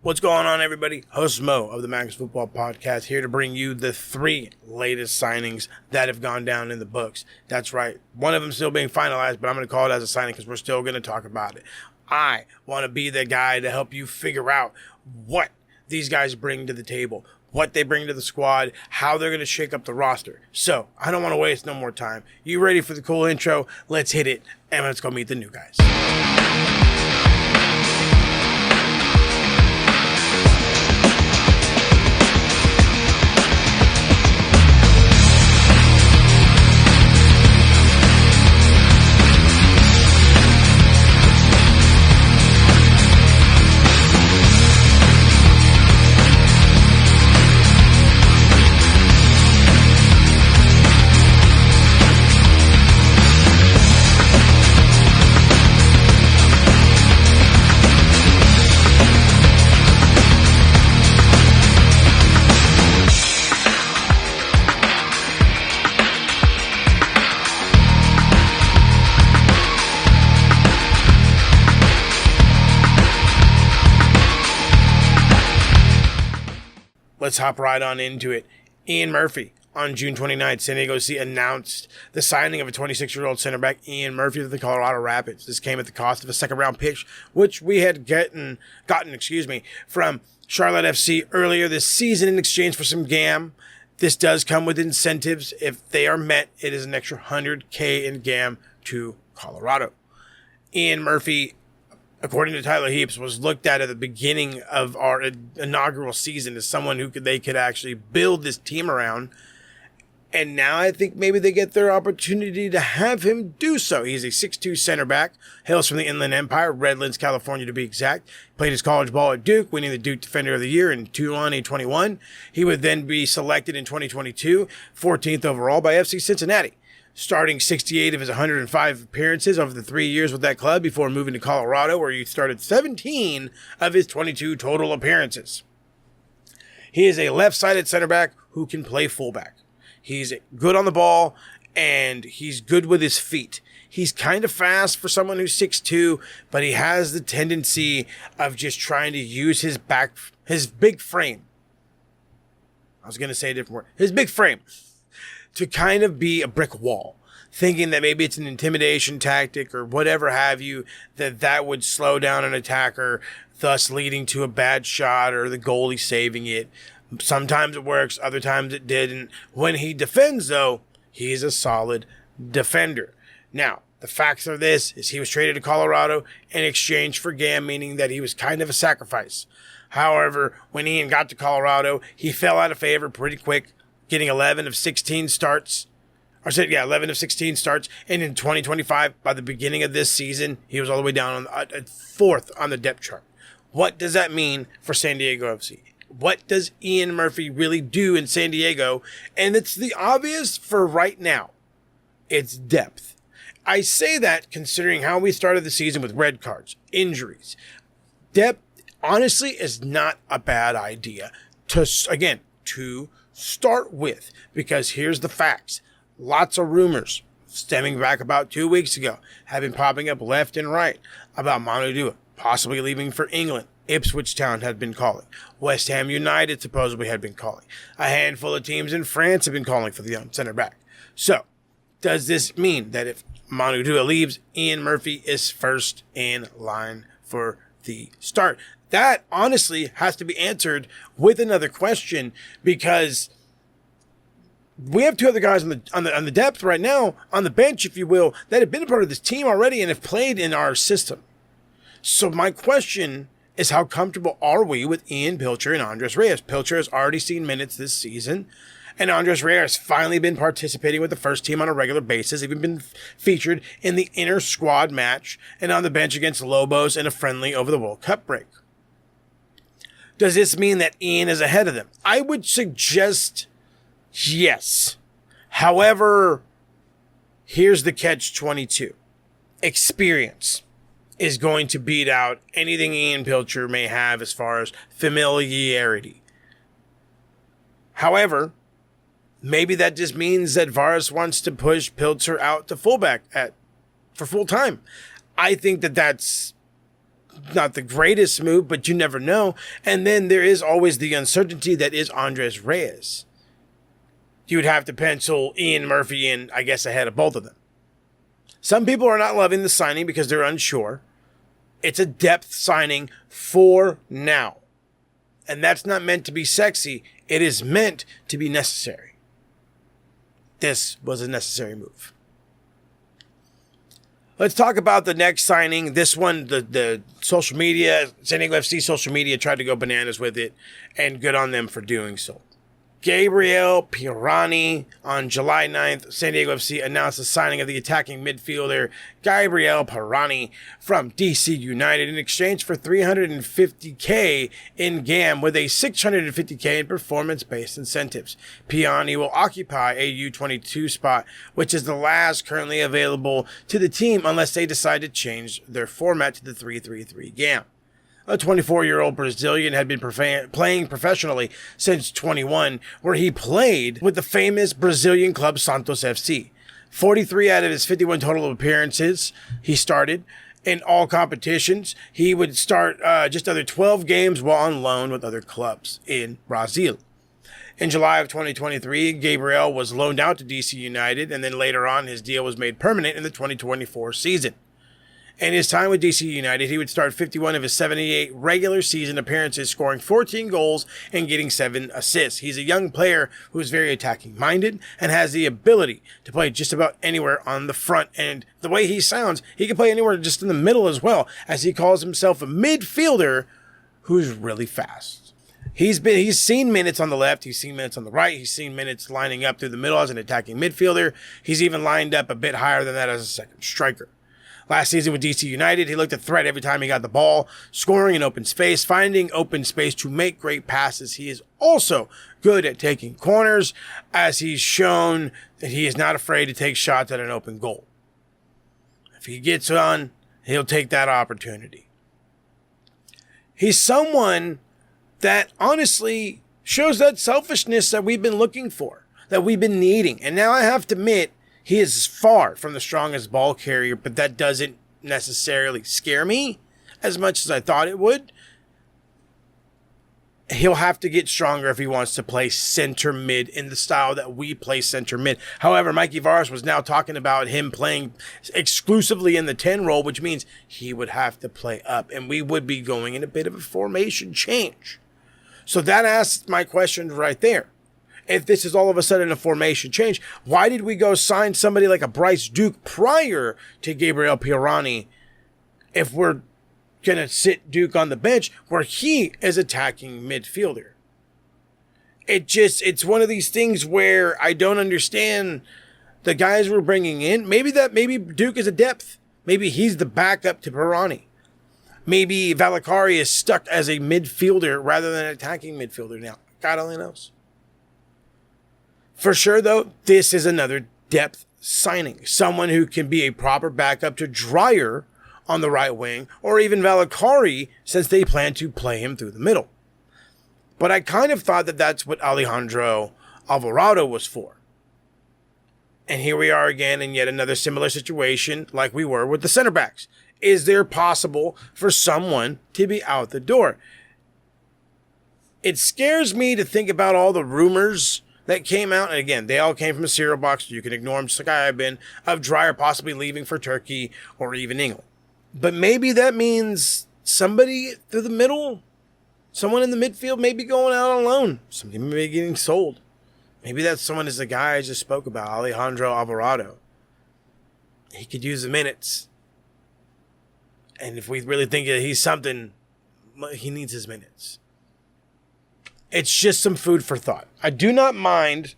What's going on, everybody? Host Mo of the Max Football Podcast here to bring you the 3 latest signings that have gone down in the books. That's right. One of them still being finalized, but I'm going to call it as a signing because we're still going to talk about it. I want to be the guy to help you figure out what these guys bring to the table, what they bring to the squad, how they're going to shake up the roster. So I don't want to waste no more time. You ready for the cool intro? Let's hit it, and let's go meet the new guys. Let's hop right on into it. Ian Murphy. On June 29th, San Diego C announced the signing of a 26-year-old center back, Ian Murphy, to the Colorado Rapids. This came at the cost of a second-round pick, which we had gotten from Charlotte FC earlier this season in exchange for some GAM. This does come with incentives. If they are met, it is an extra $100K in GAM to Colorado. Ian Murphy, according to Tyler Heaps, was looked at the beginning of our inaugural season as someone who they could actually build this team around. And now I think maybe they get their opportunity to have him do so. He's a 6'2 center back, hails from the Inland Empire, Redlands, California to be exact. Played his college ball at Duke, winning the Duke Defender of the Year in 2021. He would then be selected in 2022, 14th overall by FC Cincinnati, starting 68 of his 105 appearances over the 3 years with that club before moving to Colorado, where he started 17 of his 22 total appearances. He is a left-sided center back who can play fullback. He's good on the ball, and he's good with his feet. He's kind of fast for someone who's 6'2", but he has the tendency of just trying to use his big frame. I was going to say a different word. His big frame to kind of be a brick wall, thinking that maybe it's an intimidation tactic or whatever have you, that would slow down an attacker, thus leading to a bad shot or the goalie saving it. Sometimes it works, other times it didn't. When he defends, though, he's a solid defender. Now, the facts of this is he was traded to Colorado in exchange for GAM, meaning that he was kind of a sacrifice. However, when Ian got to Colorado, he fell out of favor pretty quick, getting 11 of 16 starts. And in 2025, by the beginning of this season, he was all the way down on 4th on the depth chart. What does that mean for San Diego FC? What does Ian Murphy really do in San Diego? And it's the obvious for right now. It's depth. I say that considering how we started the season with red cards, injuries. Depth, honestly, is not a bad idea to start with, because here's the facts. Lots of rumors stemming back about 2 weeks ago have been popping up left and right about Manu Dua possibly leaving for England. Ipswich Town had been calling. West Ham United supposedly had been calling. A handful of teams in France have been calling for the young center back. So, does this mean that if Manu Dua leaves, Ian Murphy is first in line for the start? That honestly has to be answered with another question, because we have 2 other guys on the depth right now, on the bench, if you will, that have been a part of this team already and have played in our system. So my question is, how comfortable are we with Ian Pilcher and Andres Reyes? Pilcher has already seen minutes this season, and Andres Reyes has finally been participating with the first team on a regular basis, even been featured in the inner squad match and on the bench against Lobos in a friendly over the World Cup break. Does this mean that Ian is ahead of them? I would suggest yes. However, here's the catch-22. Experience is going to beat out anything Ian Pilcher may have as far as familiarity. However, maybe that just means that Varas wants to push Pilcher out to fullback for full time. I think that that's not the greatest move, but you never know. And then there is always the uncertainty that is Andres Reyes. You would have to pencil Ian Murphy in, I guess, ahead of both of them. Some people are not loving the signing because they're unsure. It's a depth signing for now. And that's not meant to be sexy. It is meant to be necessary. This was a necessary move. Let's talk about the next signing. This one, the social media, San Diego FC social media tried to go bananas with it, and good on them for doing so. Gabriel Pirani on July 9th, San Diego FC announced the signing of the attacking midfielder Gabriel Pirani from DC United in exchange for $350K in GAM with a $650K in performance-based incentives. Pirani will occupy a U22 spot, which is the last currently available to the team unless they decide to change their format to the 3-3-3 GAM. A 24-year-old Brazilian had been playing professionally since 21, where he played with the famous Brazilian club Santos FC. 43 out of his 51 total appearances he started in all competitions. He would start just under 12 games while on loan with other clubs in Brazil. In July of 2023, Gabriel was loaned out to DC United, and then later on his deal was made permanent in the 2024 season. In his time with DC United, he would start 51 of his 78 regular season appearances, scoring 14 goals and getting 7 assists. He's a young player who is very attacking-minded and has the ability to play just about anywhere on the front. And the way he sounds, he can play anywhere just in the middle as well, as he calls himself a midfielder who's really fast. He's seen minutes on the left, he's seen minutes on the right, he's seen minutes lining up through the middle as an attacking midfielder. He's even lined up a bit higher than that as a second striker. Last season with DC United, he looked a threat every time he got the ball, scoring in open space, finding open space to make great passes. He is also good at taking corners, as he's shown that he is not afraid to take shots at an open goal. If he gets on, he'll take that opportunity. He's someone that honestly shows that selfishness that we've been looking for, that we've been needing. And now I have to admit, he is far from the strongest ball carrier, but that doesn't necessarily scare me as much as I thought it would. He'll have to get stronger if he wants to play center mid in the style that we play center mid. However, Mikey Varas was now talking about him playing exclusively in the 10 role, which means he would have to play up, and we would be going in a bit of a formation change. So that asks my question right there. If this is all of a sudden a formation change, why did we go sign somebody like a Bryce Duke prior to Gabriel Pirani if we're going to sit Duke on the bench where he is attacking midfielder? It's one of these things where I don't understand the guys we're bringing in. Maybe Duke is a depth. Maybe he's the backup to Pirani. Maybe Valakari is stuck as a midfielder rather than an attacking midfielder now. God only knows. For sure, though, this is another depth signing. Someone who can be a proper backup to Dreyer on the right wing, or even Valakari, since they plan to play him through the middle. But I kind of thought that that's what Alejandro Alvarado was for. And here we are again in yet another similar situation like we were with the center backs. Is there possible for someone to be out the door? It scares me to think about all the rumors that came out, and again, they all came from a cereal box. You can ignore them just like I have been, of Dreyer possibly leaving for Turkey or even England. But maybe that means somebody through the middle, someone in the midfield may be going out on loan. Somebody may be getting sold. Maybe that someone is the guy I just spoke about, Alejandro Alvarado. He could use the minutes. And if we really think that he's something, he needs his minutes. It's just some food for thought. I do not mind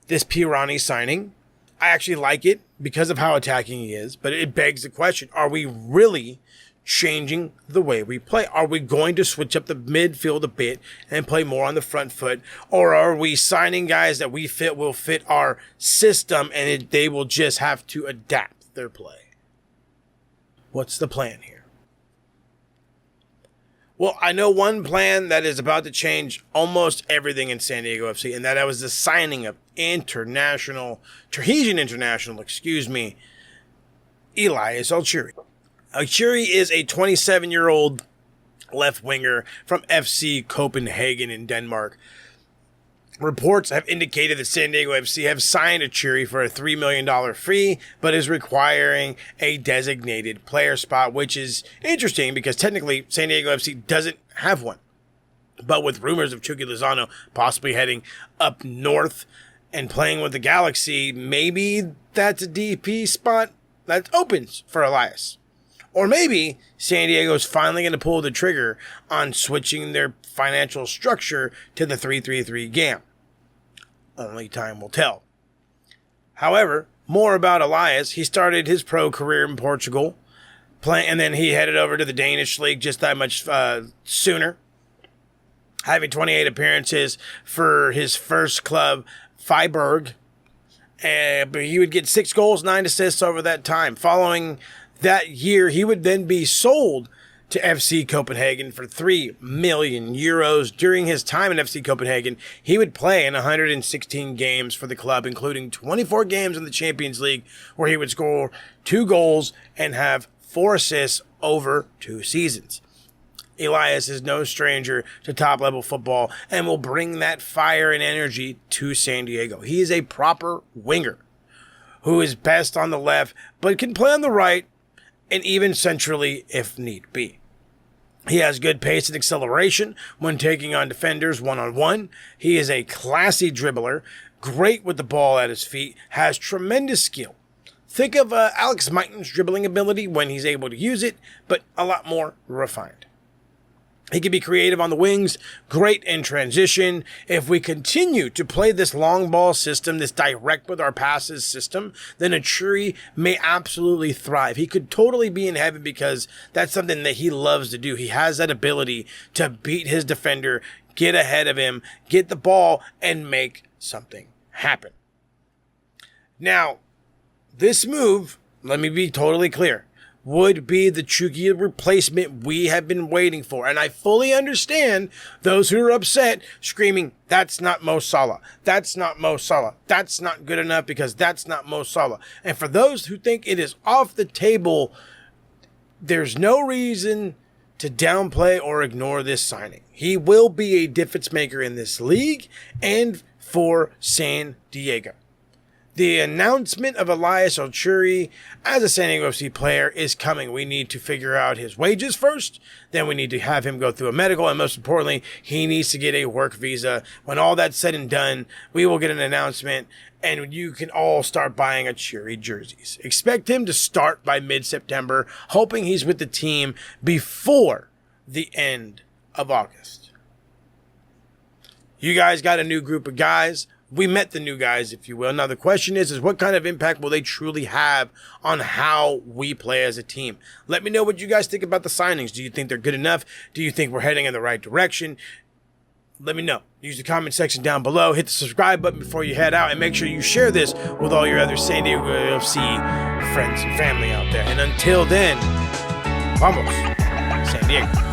this Pirani signing. I actually like it because of how attacking he is, but it begs the question, are we really changing the way we play? Are we going to switch up the midfield a bit and play more on the front foot? Or are we signing guys that we feel will fit our system and they will just have to adapt their play? What's the plan here? Well, I know one plan that is about to change almost everything in San Diego FC, and that was the signing of Tahitian international, Elias Achouri. Achouri is a 27-year-old left winger from FC Copenhagen in Denmark. Reports have indicated that San Diego FC have signed Achouri for a $3 million fee, but is requiring a designated player spot, which is interesting because technically San Diego FC doesn't have one. But with rumors of Chucky Lozano possibly heading up north and playing with the Galaxy, maybe that's a DP spot that opens for Elias. Or maybe San Diego's finally going to pull the trigger on switching their financial structure to the 3-3-3 game. Only time will tell. However, more about Elias. He started his pro career in Portugal, and then he headed over to the Danish league just that much sooner, having 28 appearances for his first club, Freiburg. But he would get 6 goals, 9 assists over that time. Following that year, he would then be sold to FC Copenhagen for 3 million euros. During his time in FC Copenhagen, he would play in 116 games for the club, including 24 games in the Champions League, where he would score 2 goals and have 4 assists over 2 seasons. Elias is no stranger to top-level football and will bring that fire and energy to San Diego. He is a proper winger who is best on the left, but can play on the right and even centrally if need be. He has good pace and acceleration when taking on defenders one-on-one. He is a classy dribbler, great with the ball at his feet, has tremendous skill. Think of Alex Mighton's dribbling ability when he's able to use it, but a lot more refined. He can be creative on the wings, great in transition. If we continue to play this long ball system, this direct with our passes system, then Achouri may absolutely thrive. He could totally be in heaven because that's something that he loves to do. He has that ability to beat his defender, get ahead of him, get the ball, and make something happen. Now, this move, let me be totally clear, would be the Chucky replacement we have been waiting for. And I fully understand those who are upset screaming, that's not Mo Salah. That's not Mo Salah. That's not good enough because that's not Mo Salah. And for those who think it is off the table, there's no reason to downplay or ignore this signing. He will be a difference maker in this league and for San Diego. The announcement of Elias Achouri as a San Diego FC player is coming. We need to figure out his wages first. Then we need to have him go through a medical. And most importantly, he needs to get a work visa. When all that's said and done, we will get an announcement and you can all start buying Achouri jerseys. Expect him to start by mid-September, hoping he's with the team before the end of August. You guys got a new group of guys. We met the new guys, if you will. Now, the question is what kind of impact will they truly have on how we play as a team? Let me know what you guys think about the signings. Do you think they're good enough? Do you think we're heading in the right direction? Let me know. Use the comment section down below. Hit the subscribe button before you head out. And make sure you share this with all your other San Diego FC friends and family out there. And until then, vamos, San Diego.